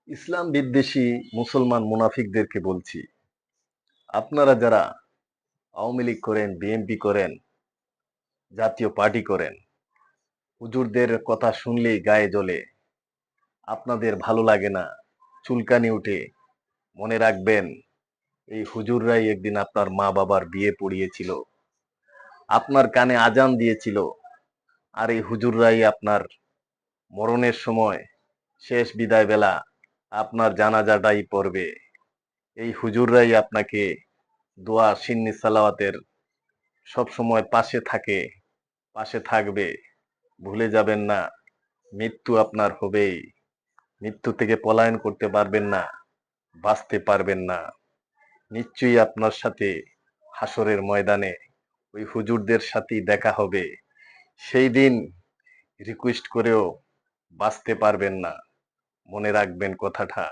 ইসলাম বিদ্বেষী মুসলমান মুনাফিকদেরকে বলছি, আপনারা যারা আওয়ামী লীগ করেন, বিএনপি করেন, জাতীয় পার্টি করেন, হুজুরদের কথা শুনলেই গায়ে জ্বলে, আপনাদের ভালো লাগে না, চুলকানি উঠে, মনে রাখবেন এই হুজুররাই একদিন আপনার মা বাবার বিয়ে পড়িয়েছিল, আপনার কানে আজান দিয়েছিল, আর এই হুজুররাই আপনার মরণের সময় শেষ বিদায় বেলা আপনার জানাজাটাই পড়বে। এই হুজুররাই আপনাকে দোয়া সিন্নি সালাওয়াতের সব সময় পাশে থাকে, পাশে থাকবে। ভুলে যাবেন না, মৃত্যু আপনার হবেই। মৃত্যু থেকে পলায়ন করতে পারবেন না, বাঁচতে পারবেন না। নিশ্চয়ই আপনার সাথে হাসরের ময়দানে ওই হুজুরদের সাথেই দেখা হবে। সেই দিন রিকোয়েস্ট করেও বাঁচতে পারবেন না। মনে রাখবেন কথাটা।